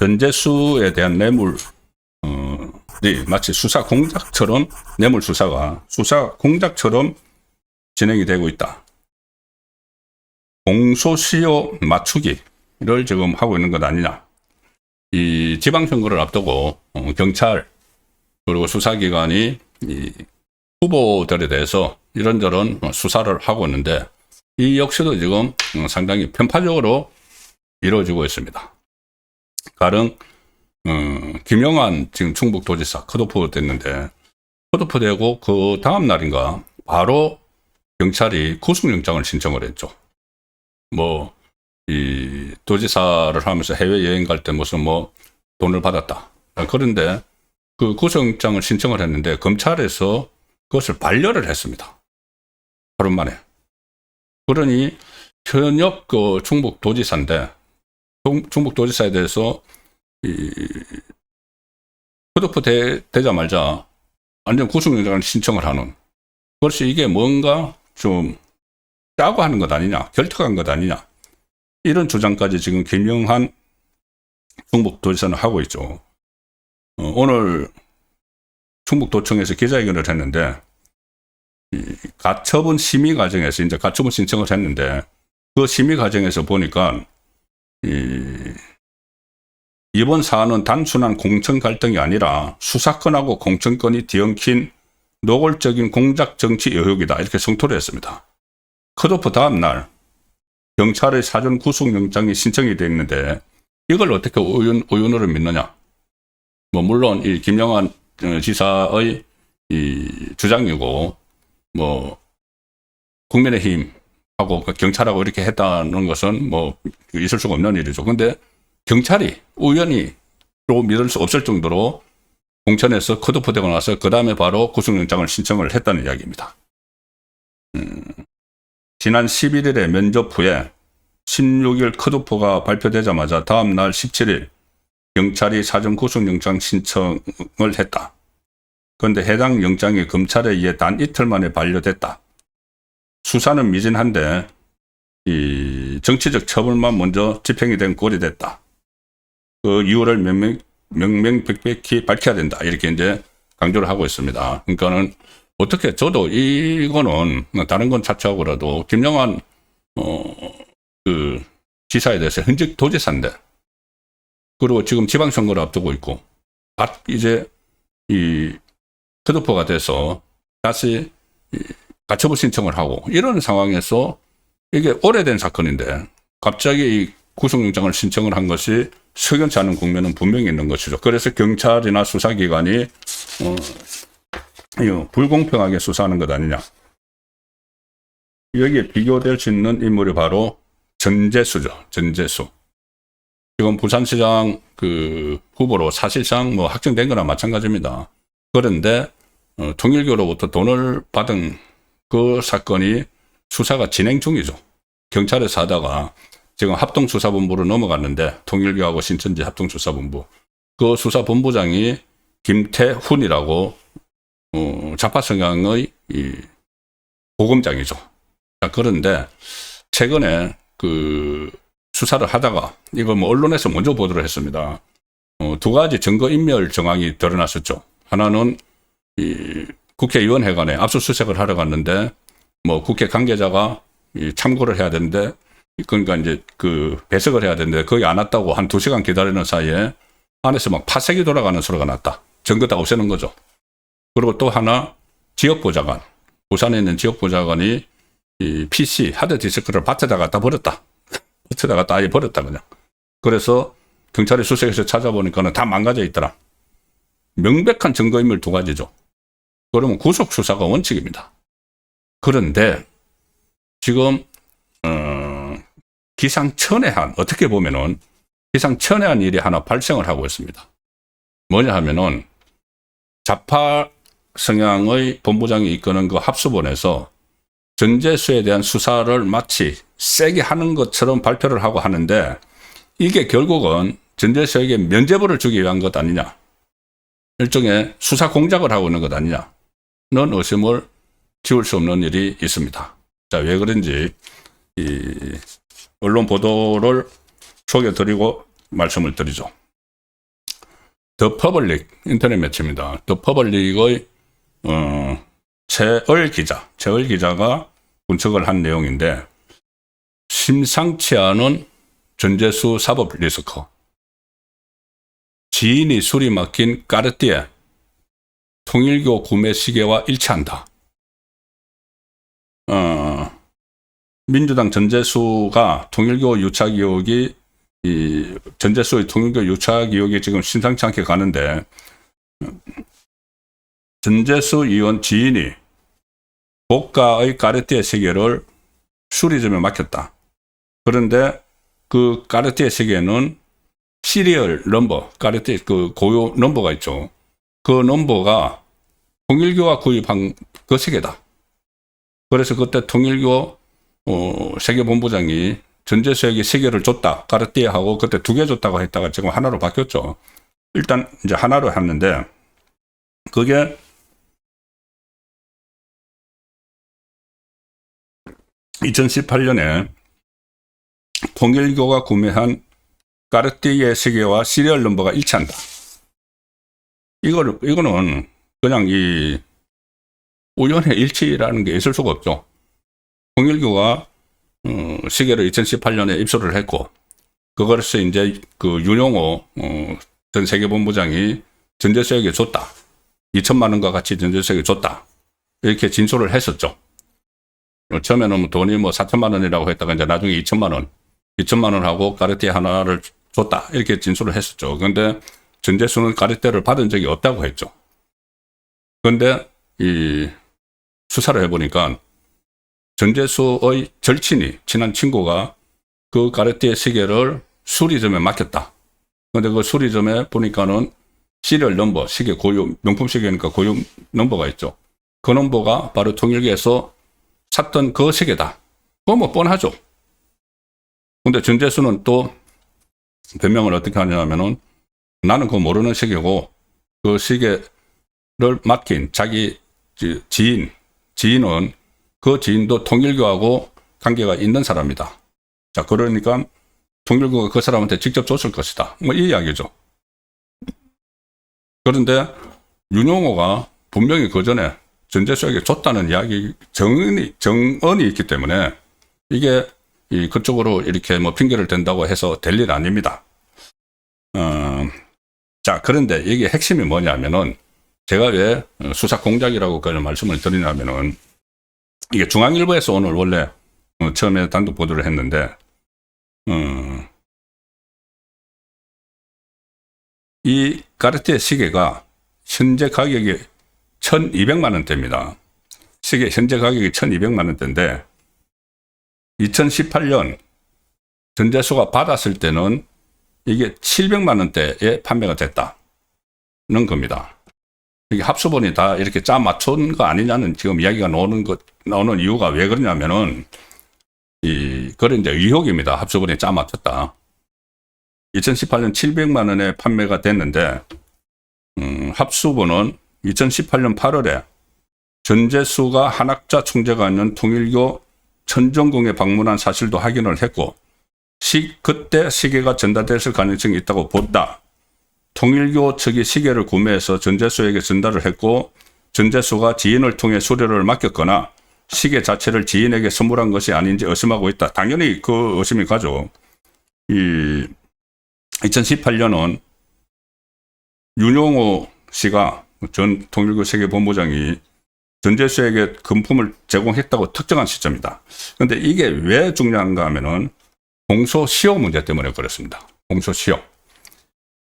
전재수에 대한 뇌물, 마치 수사 공작처럼 뇌물 수사가 수사 공작처럼 진행이 되고 있다. 공소시효 맞추기를 지금 하고 있는 것 아니냐. 이 지방선거를 앞두고 경찰 그리고 수사기관이 이 후보들에 대해서 이런저런 수사를 하고 있는데 이 역시도 지금 상당히 편파적으로 이루어지고 있습니다. 가령 김영환 지금 충북도지사 컷오프 됐는데 컷오프 되고 그 다음 날인가 바로 경찰이 구속영장을 신청을 했죠. 뭐 이 도지사를 하면서 해외여행 갈 때 무슨 뭐 돈을 받았다. 그런데 그 구속영장을 신청을 했는데 검찰에서 그것을 반려를 했습니다. 하루 만에. 그러니 현역 그 충북도지사인데 충북도지사에 대해서 이 컷오프 되자마자 완전 구속영장을 신청을 하는, 그것이 이게 뭔가 좀 짜고 하는 것 아니냐, 결탁한 것 아니냐, 이런 주장까지 지금 김영환 충북도지사는 하고 있죠. 오늘 충북도청에서 기자회견을 했는데 이 가처분 심의 과정에서 이제 가처분 신청을 했는데 그 심의 과정에서 보니까 이번 사안은 단순한 공천 갈등이 아니라 수사권하고 공천권이 뒤엉킨 노골적인 공작 정치 의혹이다, 이렇게 성토를 했습니다. 컷오프 다음 날 경찰의 사전 구속영장이 신청이 되어 있는데 이걸 어떻게 우연으로 믿느냐. 뭐 물론 이 김영환 지사의 이 주장이고 뭐 국민의힘하고 경찰하고 이렇게 했다는 것은 뭐 있을 수가 없는 일이죠. 근데 경찰이 우연히 또 믿을 수 없을 정도로 공천에서 컷오프 되고 나서 그 다음에 바로 구속영장을 신청을 했다는 이야기입니다. 지난 11일에 면접 후에 16일 컷오프가 발표되자마자 다음 날 17일 경찰이 사전 구속영장 신청을 했다. 그런데 해당 영장이 검찰에 의해 단 이틀 만에 반려됐다. 수사는 미진한데 이 정치적 처벌만 먼저 집행이 된 꼴이 됐다. 그 이유를 명명백백히 밝혀야 된다, 이렇게 이제 강조를 하고 있습니다. 그러니까는 어떻게, 저도 이거는 다른 건 차치하고라도 김영환 그 지사에 대해서 현직 도지사인데, 그리고 지금 지방선거를 앞두고 있고 이제 이 컷오프가 돼서 다시 가처분 신청을 하고 이런 상황에서 이게 오래된 사건인데 갑자기 이 구속영장을 신청을 한 것이 석연치 않은 국면은 분명히 있는 것이죠. 그래서 경찰이나 수사기관이 불공평하게 수사하는 것 아니냐. 여기에 비교될 수 있는 인물이 바로 전재수죠. 전재수. 지금 부산시장 그 후보로 사실상 뭐 확정된 거나 마찬가지입니다. 그런데 통일교로부터 돈을 받은 그 사건이 수사가 진행 중이죠. 경찰에서 하다가 지금 합동수사본부로 넘어갔는데, 통일교하고 신천지 합동수사본부, 그 수사본부장이 김태훈이라고 좌파 성향의 이 보검장이죠. 그런데 최근에 그 수사를 하다가 이거 뭐 언론에서 먼저 보도를 했습니다. 두 가지 증거인멸 정황이 드러났었죠. 하나는 이 국회의원회관에 압수수색을 하러 갔는데 뭐 국회 관계자가 참고를 해야 되는데, 그러니까 이제 그 배석을 해야 되는데 거의 안 왔다고 한 2시간 기다리는 사이에 안에서 막 파색이 돌아가는 소리가 났다. 증거 다 없애는 거죠. 그리고 또 하나, 지역보좌관, 부산에 있는 지역보좌관이 이 PC 하드디스크를 밭에다 갖다 버렸다. 밭에다 갖다 아예 버렸다 그냥. 그래서 경찰이 수색해서 찾아보니까는 다 망가져 있더라. 명백한 증거인멸 두 가지죠. 그러면 구속 수사가 원칙입니다. 그런데 지금 기상천외한, 어떻게 보면은 기상천외한 일이 하나 발생을 하고 있습니다. 뭐냐 하면은 좌파 성향의 본부장이 이끄는 그 합수본에서 전재수에 대한 수사를 마치 세게 하는 것처럼 발표를 하고 하는데, 이게 결국은 전재수에게 면죄부를 주기 위한 것 아니냐, 일종의 수사 공작을 하고 있는 것 아니냐는 의심을 지울 수 없는 일이 있습니다. 자, 왜 그런지 이 언론 보도를 소개드리고 말씀을 드리죠. 더 퍼블릭 인터넷 매체입니다. 더 퍼블릭의 최을 기자가 분석을 한 내용인데, 심상치 않은 전재수 사법 리스크, 지인이 술이 막힌 까르띠에 통일교 구매 시계와 일치한다. 민주당 전재수가 통일교 유착 의혹이, 전재수의 통일교 유착 의혹이 지금 심상치 않게 가는데, 전재수 의원 지인이 고가의 까르띠에 시계를 수리점에 맡겼다. 그런데 그 까르띠에 시계는 시리얼 넘버, 까르띠에 그 고유 넘버가 있죠. 그 넘버가 통일교가 구입한 그 시계다. 그래서 그때 통일교 세계본부장이 전재수에게 시계를 줬다. 까르띠에 하고 그때 2개 줬다고 했다가 지금 하나로 바뀌었죠. 일단 이제 하나로 했는데, 그게 2018년에 통일교가 구매한 까르띠에 시계와 시리얼 넘버가 일치한다. 이거는 그냥 이 우연의 일치라는 게 있을 수가 없죠. 통일교가 시계를 2018년에 입수를 했고, 그것에서 이제 그 윤용호 전 세계본부장이 전재수에게 줬다. 2천만 원과 같이 전재수에게 줬다. 이렇게 진술을 했었죠. 처음에는 돈이 4천만 원이라고 했다가 이제 나중에 2천만 원하고 까르띠에 하나를 줬다. 이렇게 진술을 했었죠. 그런데 전재수는 까르띠에를 받은 적이 없다고 했죠. 그런데 이 수사를 해보니까 전재수의 절친이, 친한 친구가 그 까르띠에 시계를 수리점에 맡겼다. 그런데 그 수리점에 보니까는 시리얼 넘버, 시계 고유, 명품 시계니까 고유 넘버가 있죠. 그 넘버가 바로 통일교에서 샀던 그 시계다. 그거 뻔하죠. 근데 전재수는 또 변명을 어떻게 하냐면은, 나는 그거 모르는 시계고, 그 시계를 맡긴 자기 지인은 그 지인도 통일교하고 관계가 있는 사람이다. 자, 그러니까 통일교가 그 사람한테 직접 줬을 것이다. 이 이야기죠. 그런데 윤용호가 분명히 그 전에 전재수에게 줬다는 이야기 정언이 있기 때문에 이게 그쪽으로 이렇게 핑계를 댄다고 해서 될 일 아닙니다. 자, 그런데 이게 핵심이 뭐냐면은, 제가 왜 수사 공작이라고 그런 말씀을 드리냐면은, 이게 중앙일보에서 오늘 원래 처음에 단독 보도를 했는데, 이 까르띠에 시계가 현재 가격이 1200만 원대입니다. 시계 현재 가격이 1200만 원대인데 2018년 전재수가 받았을 때는 이게 700만 원대에 판매가 됐다는 겁니다. 이게 합수본이 다 이렇게 짜 맞춘 거 아니냐는 지금 이야기가 나오는 이유가 왜 그러냐면은, 그런 이제 의혹입니다. 합수본이 짜 맞췄다. 2018년 700만 원에 판매가 됐는데, 합수본은 2018년 8월에 전재수가 한학자 총재가 있는 통일교 천정궁에 방문한 사실도 확인을 했고, 그때 시계가 전달됐을 가능성이 있다고 본다. 통일교 측이 시계를 구매해서 전재수에게 전달을 했고, 전재수가 지인을 통해 수리를 맡겼거나 시계 자체를 지인에게 선물한 것이 아닌지 의심하고 있다. 당연히 그 의심이 가죠. 2018년은 윤용호 씨가 전 통일교 세계본부장이 전재수에게 금품을 제공했다고 특정한 시점이다. 그런데 이게 왜 중요한가 하면은 공소시효 문제 때문에 그렇습니다. 공소시효.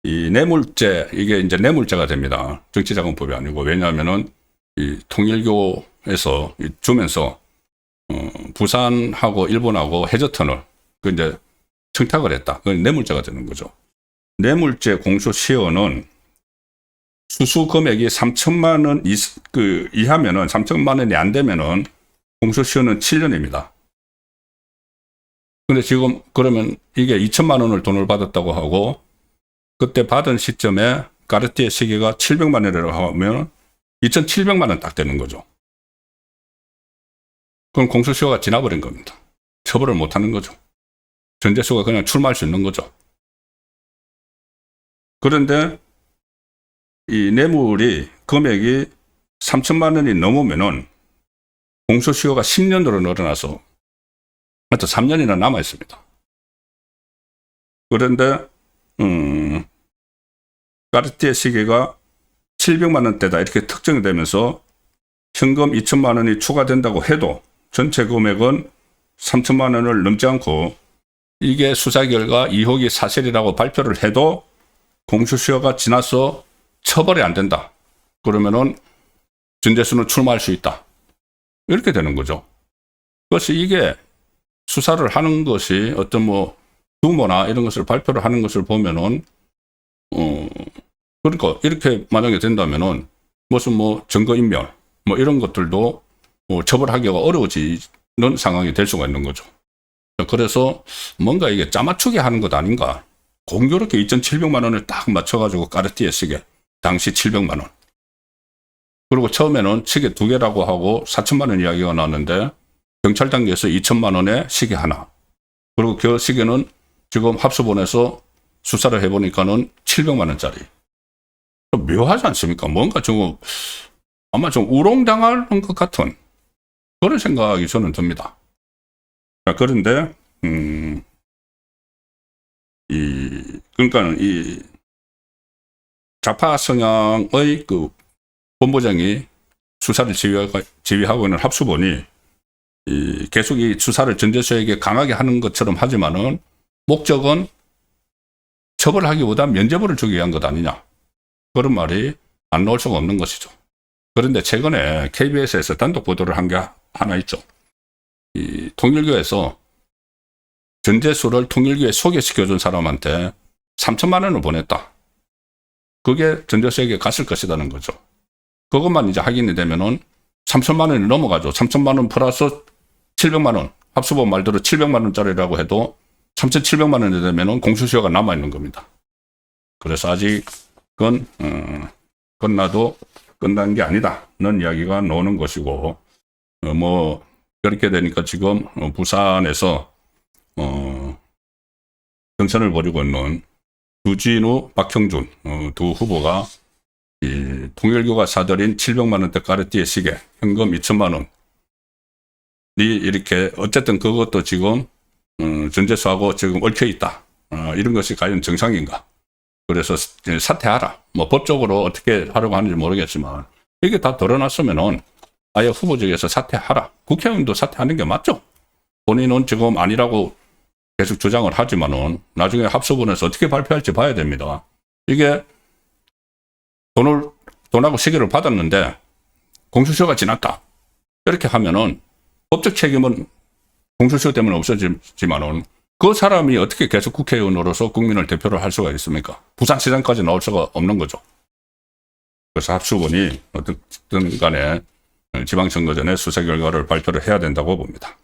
이 뇌물죄, 이게 이제 뇌물죄가 됩니다. 정치자금법이 아니고. 왜냐하면은 이 통일교에서 주면서 부산하고 일본하고 해저터널 그 이제 청탁을 했다. 그건 뇌물죄가 되는 거죠. 뇌물죄 공소시효는 수수 금액이 3천만 원 이하면은, 3천만 원이 안 되면은 공소시효는 7년입니다. 근데 지금 그러면 이게 2천만 원을 돈을 받았다고 하고, 그때 받은 시점에 까르띠에 시계가 700만 원이라고 하면 2,700만 원 딱 되는 거죠. 그럼 공소시효가 지나버린 겁니다. 처벌을 못 하는 거죠. 전재수가 그냥 출마할 수 있는 거죠. 그런데 이 뇌물이 금액이 3천만 원이 넘으면은 공소시효가 10년으로 늘어나서 하여튼 3년이나 남아 있습니다. 그런데 까르띠에 시계가 700만 원대다 이렇게 특정이 되면서 현금 2천만 원이 추가된다고 해도 전체 금액은 3천만 원을 넘지 않고 이게 수사 결과 의혹이 사실이라고 발표를 해도 공소시효가 지나서 처벌이 안 된다. 그러면은 전재수는 출마할 수 있다. 이렇게 되는 거죠. 그래서 이게 수사를 하는 것이 어떤 뭐 두모나 이런 것을 발표를 하는 것을 보면은 그러니까 이렇게 만약에 된다면은 무슨 뭐 증거인멸 뭐 이런 것들도 뭐 처벌하기가 어려워지는 상황이 될 수가 있는 거죠. 그래서 뭔가 이게 짜맞추게 하는 것 아닌가. 공교롭게 2,700만 원을 딱 맞춰가지고 까르띠에 시계 당시 700만 원. 그리고 처음에는 시계 2개라고 하고 4천만 원 이야기가 나왔는데 경찰 단계에서 2천만 원에 시계 하나. 그리고 그 시계는 지금 합수본에서 수사를 해보니까는 700만 원짜리. 묘하지 않습니까? 뭔가 좀 아마 좀 우롱당하는 것 같은 그런 생각이 저는 듭니다. 그런데 그러니까는 이 좌파 성향의 그 본부장이 수사를 지휘하고 있는 합수본이 계속 이 수사를 전재수에게 강하게 하는 것처럼 하지만은 목적은 처벌하기보다 면죄부를 주기 위한 것 아니냐. 그런 말이 안 나올 수가 없는 것이죠. 그런데 최근에 KBS에서 단독 보도를 한 게 하나 있죠. 이 통일교에서 전재수를 통일교에 소개시켜준 사람한테 3천만 원을 보냈다. 그게 전재수에게 갔을 것이라는 거죠. 그것만 이제 확인이 되면은 3천만 원이 넘어가죠. 3천만 원 플러스 700만 원. 합수본 말대로 700만 원짜리라고 해도 3,700만 원이 되면은 공소시효가 남아있는 겁니다. 그래서 아직은, 끝나도 끝난 게 아니다는 이야기가 나오는 것이고, 뭐, 그렇게 되니까 지금 부산에서, 경선을 벌이고 있는 주진우, 박형준, 두 후보가 이 통일교가 사들인 700만 원대 까르띠에 시계, 현금 2천만 원이 이렇게 어쨌든 그것도 지금 전재수하고 지금 얽혀 있다. 이런 것이 과연 정상인가? 그래서 사퇴하라. 뭐 법적으로 어떻게 하려고 하는지 모르겠지만 이게 다 드러났으면은 아예 후보직에서 사퇴하라. 국회의원도 사퇴하는 게 맞죠? 본인은 지금 아니라고 계속 주장을 하지만은 나중에 합수본에서 어떻게 발표할지 봐야 됩니다. 이게 돈하고 시계를 받았는데 공소시효가 지났다. 이렇게 하면은 법적 책임은 공소시효 때문에 없어지지만은 그 사람이 어떻게 계속 국회의원으로서 국민을 대표를 할 수가 있습니까? 부산시장까지 나올 수가 없는 거죠. 그래서 합수본이 어쨌든 간에 지방선거 전에 수사 결과를 발표를 해야 된다고 봅니다.